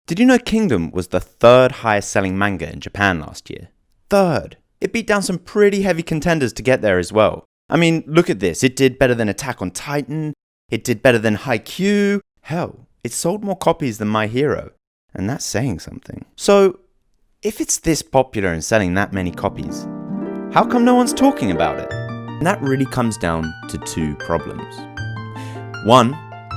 Did you know Kingdom was the third highest selling manga in Japan last year? Third. It beat down some pretty heavy contenders to get there as well. I mean, look at this. It did better than Attack on Titan. It did better than Haikyuu. Hell, it sold more copies than My Hero. And that's saying something. So, if it's this popular and selling that many copies, how come no one's talking about it? And that really comes down to two problems. One,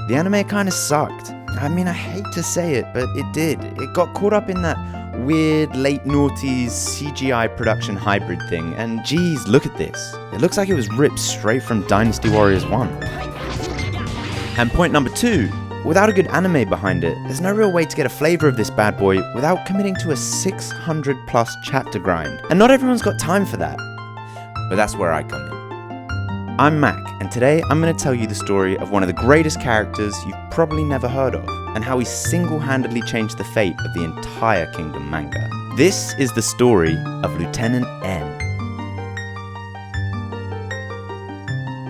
the anime kinda sucked. I mean, I hate to say it, but it did. It got caught up in that weird late noughties CGI production hybrid thing, and geez, look at this. It looks like it was ripped straight from Dynasty Warriors 1. And point number two, without a good anime behind it, there's no real way to get a flavour of this bad boy without committing to a 600 plus chapter grind. And not everyone's got time for that. But that's where I come in. I'm Mac, and today I'm going to tell you the story of one of the greatest characters you've probably never heard of, and how he single-handedly changed the fate of the entire Kingdom Manga. This is the story of Lieutenant N.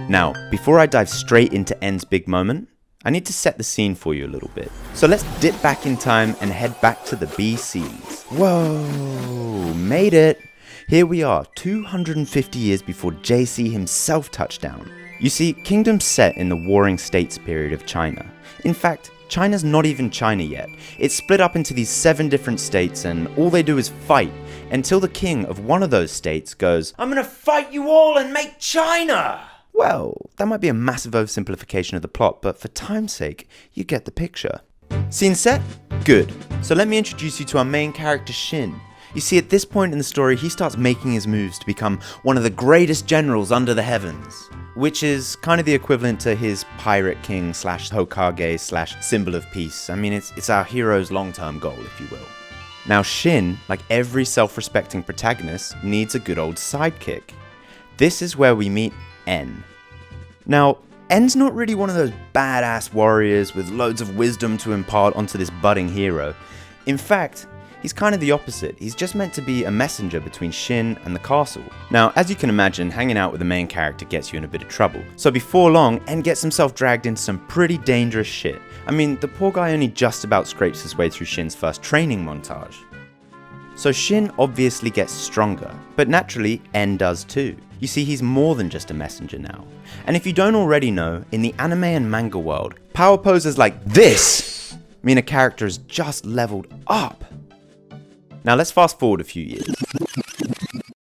Now, before I dive straight into N's big moment, I need to set the scene for you a little bit. So let's dip back in time and head back to the BCs. Whoa, made it! Here we are, 250 years before JC himself touched down. You see, Kingdom's set in the Warring States period of China. In fact, China's not even China yet. It's split up into these 7 different states, and all they do is fight until the king of one of those states goes, "I'm gonna fight you all and make China!" Well, that might be a massive oversimplification of the plot, but for time's sake, you get the picture. Scene set? Good. So let me introduce you to our main character, Shin. You see, at this point in the story, he starts making his moves to become one of the greatest generals under the heavens, which is kind of the equivalent to his pirate king slash Hokage slash symbol of peace. I mean, it's our hero's long-term goal, if you will. Now, Shin, like every self-respecting protagonist, needs a good old sidekick. This is where we meet N. Now, N's not really one of those badass warriors with loads of wisdom to impart onto this budding hero. In fact, he's kind of the opposite. He's just meant to be a messenger between Shin and the castle. Now, as you can imagine, hanging out with the main character gets you in a bit of trouble. So before long, N gets himself dragged into some pretty dangerous shit. I mean, the poor guy only just about scrapes his way through Shin's first training montage. So Shin obviously gets stronger, but naturally, N does too. You see, he's more than just a messenger now. And if you don't already know, in the anime and manga world, power poses like this mean a character is just leveled up. Now let's fast forward a few years.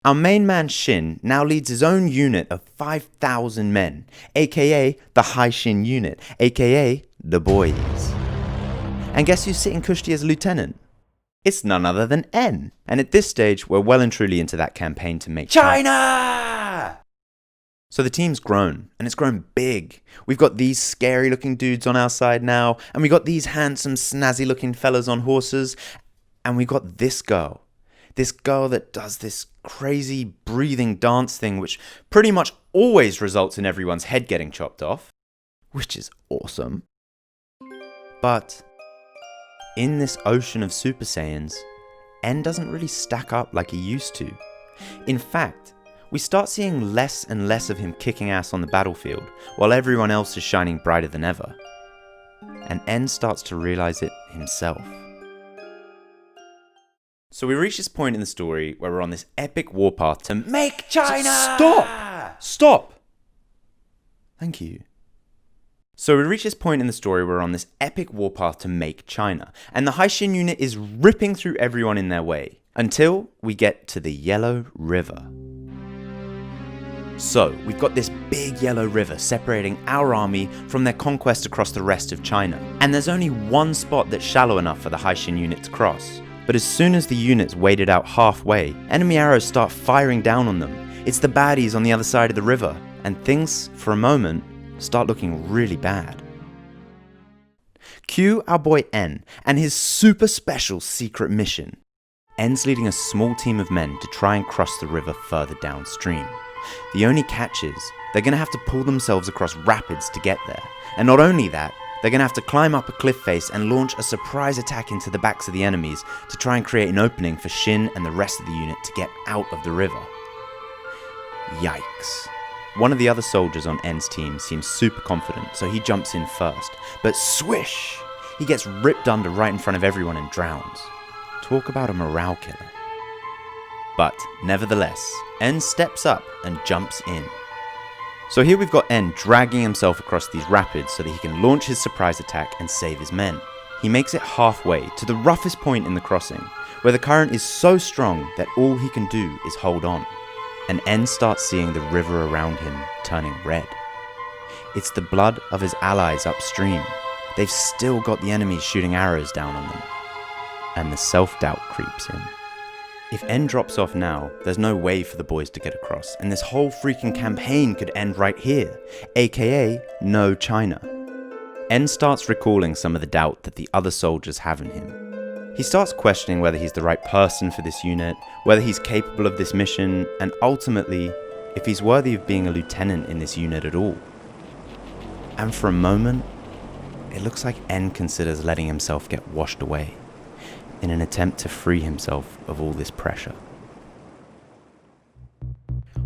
Our main man Shin now leads his own unit of 5,000 men, aka the High Shin unit, aka the boys. And guess who's sitting cushy as a lieutenant? It's none other than N. And at this stage, we're well and truly into that campaign to make China! So the team's grown, and it's grown big. We've got these scary looking dudes on our side now, and we got these handsome snazzy looking fellas on horses, and we got this girl that does this crazy breathing dance thing which pretty much always results in everyone's head getting chopped off, which is awesome. But in this ocean of Super Saiyans, N doesn't really stack up like he used to. In fact, we start seeing less and less of him kicking ass on the battlefield, while everyone else is shining brighter than ever. And N starts to realize it himself. So we reach this point in the story where we're on this epic warpath to make China! Stop! Thank you. So we reach this point in the story where we're on this epic warpath to make China, and the High Shin unit is ripping through everyone in their way, until we get to the Yellow River. So, we've got this big yellow river separating our army from their conquest across the rest of China, and there's only one spot that's shallow enough for the High Shin unit to cross. But as soon as the units waded out halfway, enemy arrows start firing down on them. It's the baddies on the other side of the river, and things, for a moment, start looking really bad. Cue our boy N and his super special secret mission. N's leading a small team of men to try and cross the river further downstream. The only catch is, they're going to have to pull themselves across rapids to get there. And not only that, they're going to have to climb up a cliff face and launch a surprise attack into the backs of the enemies to try and create an opening for Shin and the rest of the unit to get out of the river. Yikes. One of the other soldiers on N's team seems super confident, so he jumps in first. But swish! he gets ripped under right in front of everyone and drowns. Talk about a morale killer. But nevertheless, En steps up and jumps in. So here we've got En dragging himself across these rapids so that he can launch his surprise attack and save his men. He makes it halfway to the roughest point in the crossing, where the current is so strong that all he can do is hold on. And En starts seeing the river around him turning red. It's the blood of his allies upstream. They've still got the enemies shooting arrows down on them. And the self-doubt creeps in. If En drops off now, there's no way for the boys to get across, and this whole freaking campaign could end right here, aka no China. En starts recalling some of the doubt that the other soldiers have in him. He starts questioning whether he's the right person for this unit, whether he's capable of this mission, and ultimately, if he's worthy of being a lieutenant in this unit at all. And for a moment, it looks like En considers letting himself get washed away, in an attempt to free himself of all this pressure.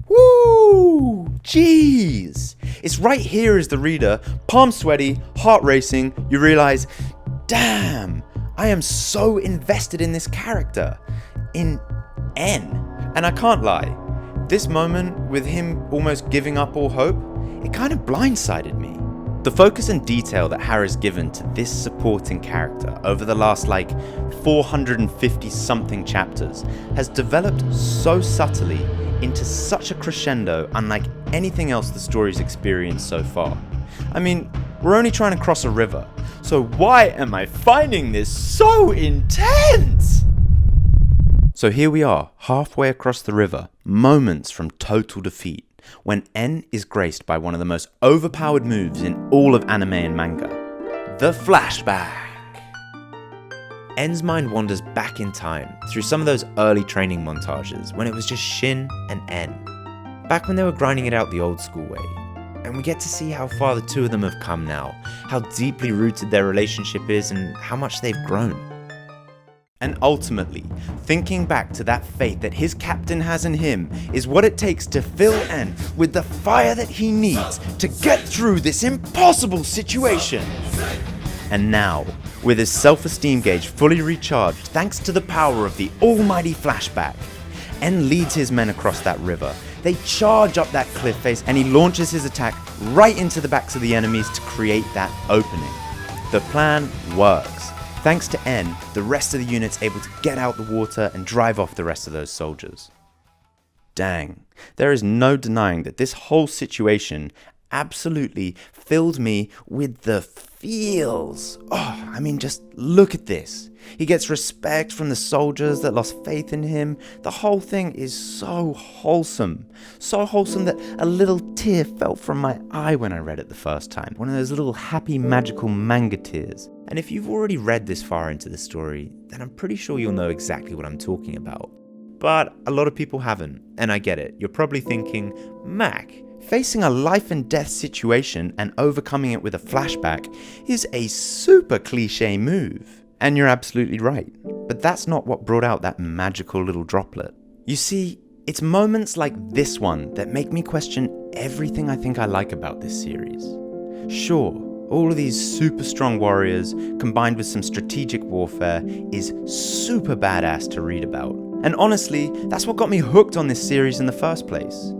Woo! Jeez! It's right here as the reader, palms sweaty, heart racing, you realize, damn, I am so invested in this character, in En. And I can't lie, this moment with him almost giving up all hope, it kind of blindsided me. The focus and detail that Hara's given to this supporting character over the last 450 something chapters has developed so subtly into such a crescendo unlike anything else the story's experienced so far. I mean, we're only trying to cross a river, so why am I finding this so intense? So here we are, halfway across the river, moments from total defeat, when En is graced by one of the most overpowered moves in all of anime and manga, the flashback. En's mind wanders back in time through some of those early training montages when it was just Shin and En, back when they were grinding it out the old school way. And we get to see how far the two of them have come now, how deeply rooted their relationship is and how much they've grown. And ultimately, thinking back to that faith that his captain has in him is what it takes to fill En with the fire that he needs to get through this impossible situation. And now, with his self-esteem gauge fully recharged thanks to the power of the almighty flashback, En leads his men across that river. They charge up that cliff face and he launches his attack right into the backs of the enemies to create that opening. The plan works. Thanks to En, the rest of the unit's able to get out the water and drive off the rest of those soldiers. Dang, there is no denying that this whole situation absolutely filled me with the feels. Oh, I mean, just look at this. He gets respect from the soldiers that lost faith in him. The whole thing is so wholesome that a little tear fell from my eye when I read it the first time. One of those little happy magical manga tears. And if you've already read this far into the story, then I'm pretty sure you'll know exactly what I'm talking about. But a lot of people haven't, and I get it. You're probably thinking, Mac, facing a life and death situation and overcoming it with a flashback is a super cliche move. And you're absolutely right. But that's not what brought out that magical little droplet. You see, it's moments like this one that make me question everything I think I like about this series. Sure, all of these super strong warriors combined with some strategic warfare is super badass to read about. And honestly, that's what got me hooked on this series in the first place.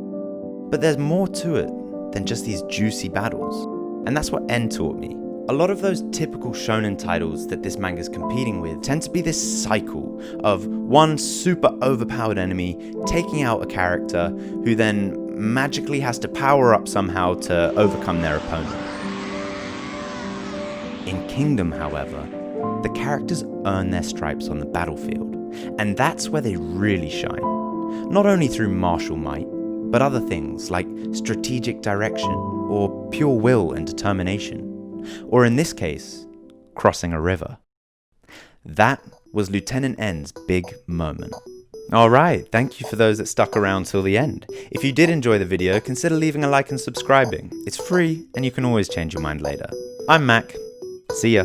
But there's more to it than just these juicy battles. And that's what En taught me. A lot of those typical shonen titles that this manga's competing with tend to be this cycle of one super overpowered enemy taking out a character who then magically has to power up somehow to overcome their opponent. In Kingdom, however, the characters earn their stripes on the battlefield, and that's where they really shine. Not only through martial might, but other things like strategic direction or pure will and determination. Or in this case, crossing a river. That was Lieutenant En's big moment. Alright, thank you for those that stuck around till the end. If you did enjoy the video, consider leaving a like and subscribing. It's free, and you can always change your mind later. I'm Mac. See ya.